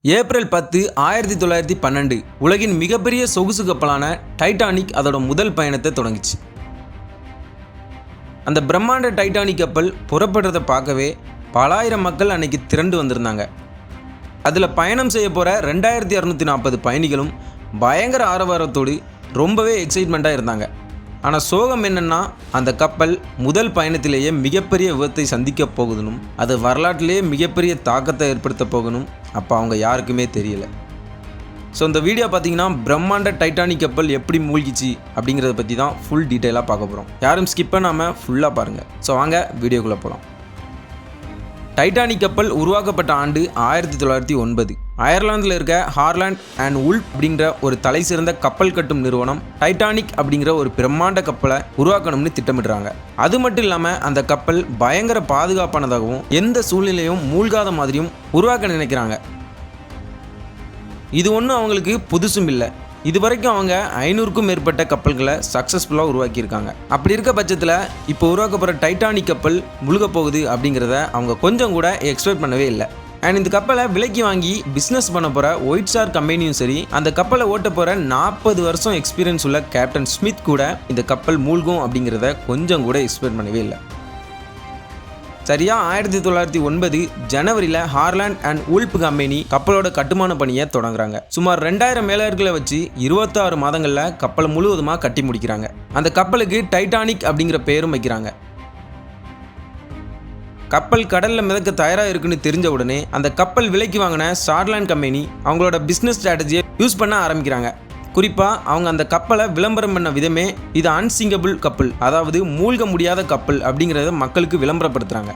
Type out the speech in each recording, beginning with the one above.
April 10, 1912 உலகின் மிகப்பெரிய சொகுசு கப்பலான டைட்டானிக் அதோட முதல் பயணத்தை தொடங்கிச்சு. அந்த பிரம்மாண்ட டைட்டானிக் கப்பல் புறப்படுறதை பார்க்கவே பலாயிரம் மக்கள் அன்னைக்கு திரண்டு வந்திருந்தாங்க. அதில் பயணம் செய்ய போகிற 2240 பயணிகளும் பயங்கர ஆரவாரத்தோடு ரொம்பவே எக்ஸைட்மெண்ட்டாக இருந்தாங்க. ஆனால் சோகம் என்னென்னா, அந்த கப்பல் முதல் பயணத்திலேயே மிகப்பெரிய விபத்தை சந்திக்க போகுதுனும் அது வரலாற்றிலேயே மிகப்பெரிய தாக்கத்தை ஏற்படுத்த போகணும் அப்போ அவங்க யாருக்குமே தெரியல. ஸோ இந்த வீடியோ பார்த்தீங்கன்னா பிரம்மாண்ட டைட்டானிக் கப்பல் எப்படி மூழ்கிச்சு அப்படிங்கிறத பற்றி தான் ஃபுல் டீட்டெயிலாக பார்க்க போகிறோம். யாரும் ஸ்கிப் பண்ணாமல் ஃபுல்லாக பாருங்கள். ஸோ வாங்க வீடியோக்குள்ளே போகலாம். டைட்டானிக் கப்பல் உருவாக்கப்பட்ட ஆண்டு 1909. அயர்லாந்தில் இருக்க ஹார்லாண்ட் அண்ட் உல்ஃப் அப்படிங்கிற ஒரு தலை சிறந்த கப்பல் கட்டும் நிறுவனம் டைட்டானிக் அப்படிங்கிற ஒரு பிரம்மாண்ட கப்பலை உருவாக்கணும்னு திட்டமிடுறாங்க. அது மட்டும் இல்லாமல் அந்த கப்பல் பயங்கர பாதுகாப்பானதாகவும் எந்த சூழ்நிலையும் மூழ்காத மாதிரியும் உருவாக்க நினைக்கிறாங்க. இது ஒன்றும் அவங்களுக்கு புதுசும் இல்லை. இது வரைக்கும் அவங்க 500க்கும் மேற்பட்ட கப்பல்களை சக்ஸஸ்ஃபுல்லாக உருவாக்கியிருக்காங்க. அப்படி இருக்க பட்சத்தில் இப்போ உருவாக்க போகிற டைட்டானிக் கப்பல் முழுக போகுது அப்படிங்கிறத அவங்க கொஞ்சம் கூட எக்ஸ்பெக்ட் பண்ணவே இல்லை. அண்ட் இந்த கப்பலை விலைக்கு வாங்கி பிஸ்னஸ் பண்ண போகிற ஒயிட் ஸ்டார் கம்பெனியும் சரி, அந்த கப்பலை ஓட்ட போகிற 40 வருஷம் எக்ஸ்பீரியன்ஸ் உள்ள கேப்டன் ஸ்மித் கூட இந்த கப்பல் மூழ்கும் அப்படிங்கிறத கொஞ்சம் கூட எக்ஸ்பெக்ட் பண்ணவே இல்லை. சரியா 1909 ஜனவரியில் ஹார்லாண்ட் அண்ட் உல்ஃப் கம்பெனி கப்பலோட கட்டுமான பணியை தொடங்குறாங்க. சுமார் 2000 மேலர்களை வச்சு 26 மாதங்களில் கப்பலை முழுவதுமாக கட்டி முடிக்கிறாங்க. அந்த கப்பலுக்கு டைட்டானிக் அப்படிங்கிற பேரும் வைக்கிறாங்க. கப்பல் கடலில் மிதக்க தயாராக இருக்குன்னு தெரிஞ்ச உடனே அந்த கப்பல் விலைக்கு வாங்கின ஷார்லாண்ட் கம்பெனி அவங்களோட பிஸ்னஸ் ஸ்ட்ராட்டஜியை யூஸ் பண்ண ஆரம்பிக்கிறாங்க. குறிப்பாக அவங்க அந்த கப்பலை விளம்பரம் பண்ண விதமே இது அன்சிங்கபிள் கப்பல், அதாவது மூழ்க முடியாத கப்பல் அப்படிங்கிறத மக்களுக்கு விளம்பரப்படுத்துகிறாங்க.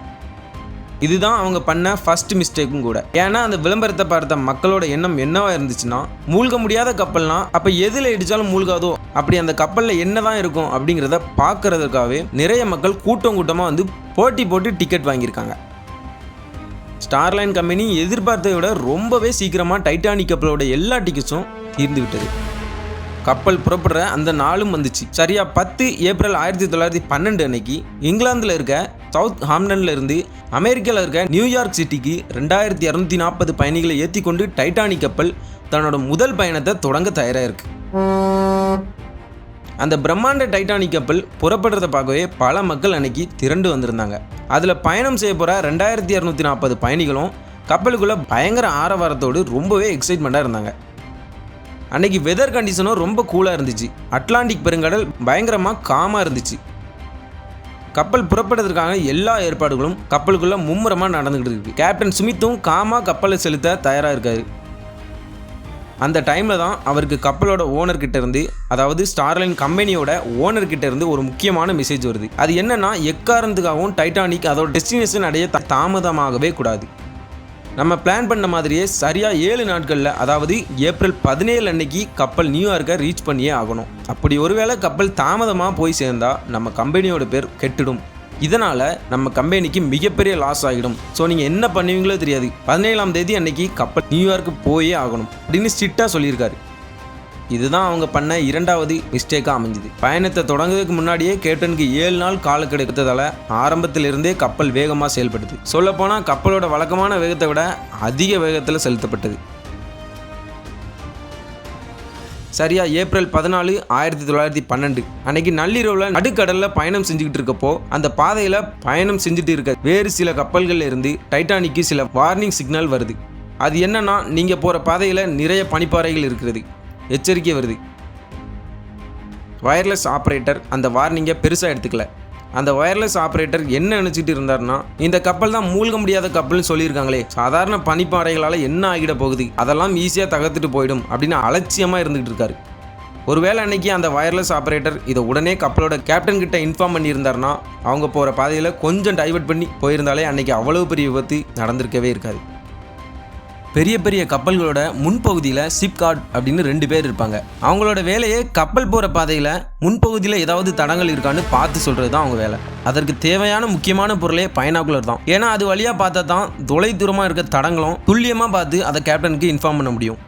இதுதான் அவங்க பண்ண ஃபர்ஸ்ட் மிஸ்டேக்கும் கூட. ஏன்னா அந்த விளம்பரத்தை பார்த்த மக்களோட எண்ணம் என்னவா இருந்துச்சுன்னா, மூழ்க முடியாத கப்பல்னா அப்போ எதில் இடித்தாலும் மூழ்காதோ, அப்படி அந்த கப்பலில் என்னதான் இருக்கும் அப்படிங்கிறத பார்க்கறதுக்காகவே நிறைய மக்கள் கூட்டமாக வந்து போட்டு டிக்கெட் வாங்கியிருக்காங்க. ஸ்டார்லைன் கம்பெனி எதிர்பார்த்ததை விட ரொம்பவே சீக்கிரமாக டைட்டானிக் கப்பலோட எல்லா டிக்கெட்ஸும் தீர்ந்து விட்டது. கப்பல் புறப்படுற அந்த நாளும் வந்துச்சு. சரியா 10 ஏப்ரல் 1912 அன்னைக்கு இங்கிலாந்தில் இருக்க சவுத் ஹாம்டனில் இருந்து அமெரிக்காவில் இருக்க நியூயார்க் சிட்டிக்கு 2240 பயணிகளை ஏற்றி கொண்டு டைட்டானிக் கப்பல் தன்னோட முதல் பயணத்தை தொடங்க தயாராக இருக்கு. அந்த பிரம்மாண்ட டைட்டானிக் கப்பல் புறப்படுறதை பார்க்கவே பல மக்கள் அன்னைக்கு திரண்டு வந்திருந்தாங்க. அதில் பயணம் செய்ய போகிற 2240 பயணிகளும் கப்பலுக்குள்ளே பயங்கர ஆரவாரத்தோடு ரொம்பவே எக்ஸைட்மெண்ட்டாக இருந்தாங்க. அன்னைக்கு வெதர் கண்டிஷனும் ரொம்ப கூலாக இருந்துச்சு. அட்லாண்டிக் பெருங்கடல் பயங்கரமாக காமாக இருந்துச்சு. கப்பல் புறப்படுறதுக்கான எல்லா ஏற்பாடுகளும் கப்பலுக்குள்ளே மும்முரமாக நடந்துகிட்டு இருக்கு. கேப்டன் ஸ்மித்தும் காமாக கப்பலை செலுத்த தயாராக இருக்காரு. அந்த டைமில் தான் அவருக்கு கப்பலோட ஓனர்கிட்ட இருந்து, அதாவது ஸ்டார்லைன் கம்பெனியோட ஓனர்கிட்ட இருந்து ஒரு முக்கியமான மெசேஜ் வருது. அது என்னன்னா, எக்காரணத்துக்காகவும் டைட்டானிக் அதோட டெஸ்டினேஷன் அடைய தாமதமாகவே கூடாது. நம்ம பிளான் பண்ண மாதிரியே சரியாக 7 நாட்களில், அதாவது ஏப்ரல் 17 அன்னைக்கு கப்பல் நியூயார்க்கை ரீச் பண்ணியே ஆகணும். அப்படி ஒருவேளை கப்பல் தாமதமாக போய் சேர்ந்தா நம்ம கம்பெனியோட பேர் கெட்டுடும். இதனால் நம்ம கம்பெனிக்கு மிகப்பெரிய லாஸ் ஆகிடும். ஸோ நீங்கள் என்ன பண்ணுவீங்களோ தெரியாது, 17ஆம் தேதி அன்னைக்கு கப்பல் நியூயார்க்கு போயே ஆகணும் அப்படின்னு ஸ்ட்ரிக்டாக சொல்லியிருக்காரு. இதுதான் அவங்க பண்ண இரண்டாவது மிஸ்டேக்காக அமைஞ்சுது. பயணத்தை தொடங்குறதுக்கு முன்னாடியே கேப்டனுக்கு 7 நாள் கால கிடைத்ததால் ஆரம்பத்திலிருந்தே கப்பல் வேகமாக செயல்படுது. சொல்லப்போனால் கப்பலோட வழக்கமான வேகத்தை விட அதிக வேகத்தில் செலுத்தப்பட்டது. சரியா ஏப்ரல் 14, 1912 அன்னைக்கு நள்ளிரவில் நடுக்கடலில் பயணம் செஞ்சுக்கிட்டு இருக்கப்போ அந்த பாதையில் பயணம் செஞ்சுட்டு இருக்க வேறு சில கப்பல்களில் இருந்து டைட்டானிக்கு சில வார்னிங் சிக்னல் வருது. அது என்னன்னா, நீங்கள் போகிற பாதையில் நிறைய பனிப்பாறைகள் இருக்கிறது, எச்சரிக்கை வருது. வயர்லெஸ் ஆப்ரேட்டர் அந்த வார்னிங்கை பெருசாக எடுத்துக்கல. அந்த வயர்லெஸ் ஆப்ரேட்டர் என்ன நினச்சிட்டு இருந்தார்னா, இந்த கப்பல் தான் மூழ்க முடியாத கப்பல்னு சொல்லியிருக்காங்களே, சாதாரண பனிப்பாறைகளால் என்ன ஆகிட போகுது, அதெல்லாம் ஈஸியாக தகர்த்துட்டு போயிடும் அப்படின்னு அலட்சியமாக இருந்துகிட்டு இருக்காரு. ஒருவேளை அன்னைக்கு அந்த வயர்லெஸ் ஆப்ரேட்டர் இதை உடனே கப்பலோட கேப்டன் கிட்ட இன்ஃபார்ம் பண்ணியிருந்தாருன்னா, அவங்க போகிற பாதையில் கொஞ்சம் டைவர்ட் பண்ணி போயிருந்தாலே அன்னைக்கு அவ்வளவு பெரிய விபத்து நடந்திருக்கவே இருக்காது. பெரிய பெரிய கப்பல்களோட முன்பகுதியில் ஷிப் கார்ட் அப்படின்னு 2 பேர் இருப்பாங்க. அவங்களோட வேலையே கப்பல் போகிற பாதையில் முன்பகுதியில் ஏதாவது தடங்கள் இருக்கான்னு பார்த்து சொல்கிறது தான் அவங்க வேலை. அதற்கு தேவையான முக்கியமான பொருளே பைனாகுலர் தான். ஏன்னா அது வழியாக பார்த்தா தான் தொலை தூரமாக இருக்க தடங்களும் துல்லியமாக பார்த்து அதை கேப்டனுக்கு இன்ஃபார்ம் பண்ண முடியும்.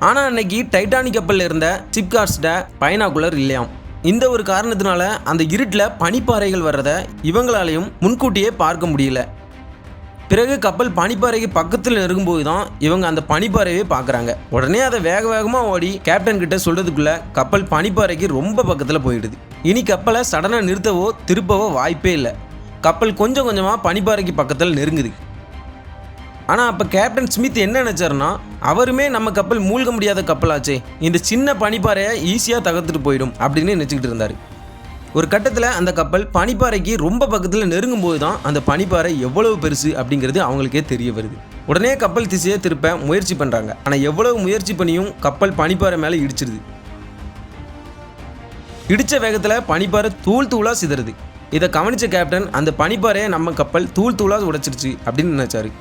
ஆனால் அன்னைக்கு டைட்டானிக் கப்பலில் இருந்த ஷிப் கார்ட்ஸ்ட பைனாகுலர் இல்லையாம். இந்த ஒரு காரணத்தினால அந்த இருட்டில் பனிப்பாறைகள் வர்றதை இவங்களாலையும் முன்கூட்டியே பார்க்க முடியல. பிறகு கப்பல் பனிப்பாறைக்கு பக்கத்தில் நெருங்கும்போது தான் இவங்க அந்த பனிப்பாறையே பார்க்குறாங்க. உடனே அதை வேக வேகமாக ஓடி கேப்டன் கிட்ட சொல்கிறதுக்குள்ள கப்பல் பனிப்பாறைக்கு ரொம்ப பக்கத்தில் போயிடுது. இனி கப்பலை சடனாக நிறுத்தவோ திருப்பவோ வாய்ப்பே இல்லை. கப்பல் கொஞ்சம் கொஞ்சமாக பனிப்பாறைக்கு பக்கத்தில் நெருங்குது. ஆனால் அப்போ கேப்டன் ஸ்மித் என்ன நினச்சாருன்னா, அவருமே நம்ம கப்பல் மூழ்க முடியாத கப்பலாச்சே, இந்த சின்ன பனிப்பாறையை ஈஸியாக தகர்த்துட்டு போயிடும் அப்படின்னு நினச்சிக்கிட்டு இருந்தார். ஒரு கட்டத்தில் அந்த கப்பல் பனிப்பாறைக்கு ரொம்ப பக்கத்தில் நெருங்கும் போது தான் அந்த பனிப்பாறை எவ்வளவு பெருசு அப்படிங்கிறது அவங்களுக்கே தெரிய வருது. உடனே கப்பல் திசையை திருப்ப முயற்சி பண்ணுறாங்க. ஆனால் எவ்வளவு முயற்சி பண்ணியும் கப்பல் பனிப்பாறை மேலே இடிச்சிருது. இடித்த வேகத்தில் பனிப்பாறை தூள் தூளாக சிதறுது. இதை கவனித்த கேப்டன் அந்த பனிப்பாறையை நம்ம கப்பல் தூள் தூளாக உடைச்சிருச்சு அப்படின்னு நினச்சாரு.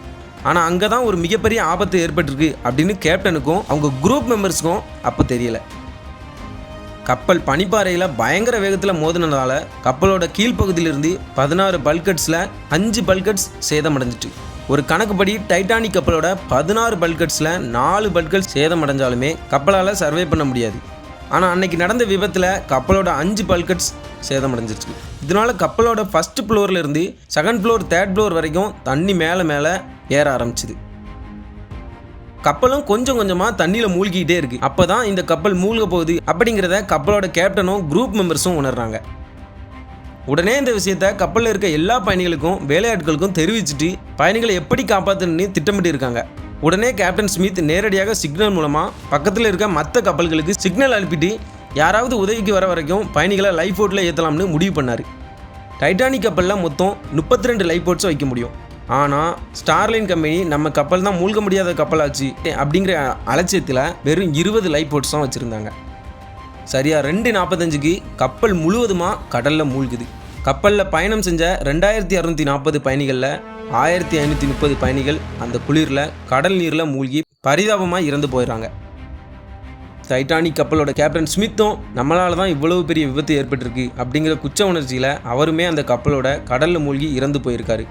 ஆனால் அங்கே தான் ஒரு மிகப்பெரிய ஆபத்து ஏற்பட்டிருக்கு அப்படின்னு கேப்டனுக்கும் அவங்க குரூப் மெம்பர்ஸுக்கும் அப்போ தெரியலை. கப்பல் பனிப்பாறையில் பயங்கர வேகத்தில் மோதினதால கப்பலோட கீழ்ப்பகுதியிலிருந்து 16 பல்கட்ஸில் 5 பல்கட்ஸ் சேதமடைஞ்சிட்டு. ஒரு கணக்குப்படி டைட்டானிக் கப்பலோட 16 பல்கட்ஸில் 4 பல்கட்ஸ் சேதமடைஞ்சாலுமே கப்பலால் சர்வே பண்ண முடியாது. ஆனால் அன்னைக்கு நடந்த விபத்தில் கப்பலோட 5 பல்கட்ஸ் சேதமடைஞ்சிருச்சு. இதனால கப்பலோட ஃபர்ஸ்ட் ஃப்ளோர்ல இருந்து செகண்ட் ஃப்ளோர், தேர்ட் ஃப்ளோர் வரைக்கும் தண்ணி மேலே ஏற ஆரம்பிச்சுது. கப்பலும் கொஞ்சம் கொஞ்சமாக தண்ணியில் மூழ்கிக்கிட்டே இருக்கு. அப்போ தான் இந்த கப்பல் மூழ்க போகுது அப்படிங்கிறத கப்பலோட கேப்டனும் குரூப் மெம்பர்ஸும் உணர்றாங்க. உடனே இந்த விஷயத்த கப்பலில் இருக்க எல்லா பயணிகளுக்கும் வேலையாட்களுக்கும் தெரிவிச்சுட்டு பயணிகளை எப்படி காப்பாற்றணும்னு திட்டமிட்டு இருக்காங்க. உடனே கேப்டன் ஸ்மித் நேரடியாக சிக்னல் மூலமாக பக்கத்தில் இருக்க மற்ற கப்பல்களுக்கு சிக்னல் அனுப்பிட்டு யாராவது உதவிக்கு வர வரைக்கும் பயணிகளை லைஃப் போட்டில் ஏற்றலாம்னு முடிவு பண்ணார். டைட்டானிக் கப்பலில் மொத்தம் 32 லைஃப் போட்ஸை வைக்க முடியும். ஆனால் ஸ்டார்லைன் கம்பெனி நம்ம கப்பல் தான் மூழ்க முடியாத கப்பலாச்சு அப்படிங்கிற அலட்சியத்தில் வெறும் 20 லைஃப் போட்ஸ் தான் வச்சுருந்தாங்க. சரியாக 2:45க்கு கப்பல் முழுவதுமாக கடலில் மூழ்குது. கப்பலில் பயணம் செஞ்ச 2640 பயணிகளில் 1530 பயணிகள் அந்த குளிரில் கடல் நீரில் மூழ்கி பரிதாபமாக இறந்து போயிடுறாங்க. டைட்டானிக் கப்பலோட கேப்டன் ஸ்மித்தும் நம்மளால தான் இவ்வளவு பெரிய விபத்து ஏற்பட்டிருக்கு அப்படிங்கிற குற்ற உணர்ச்சியில் அவருமே அந்த கப்பலோட கடலில் மூழ்கி இறந்து போயிருக்காரு.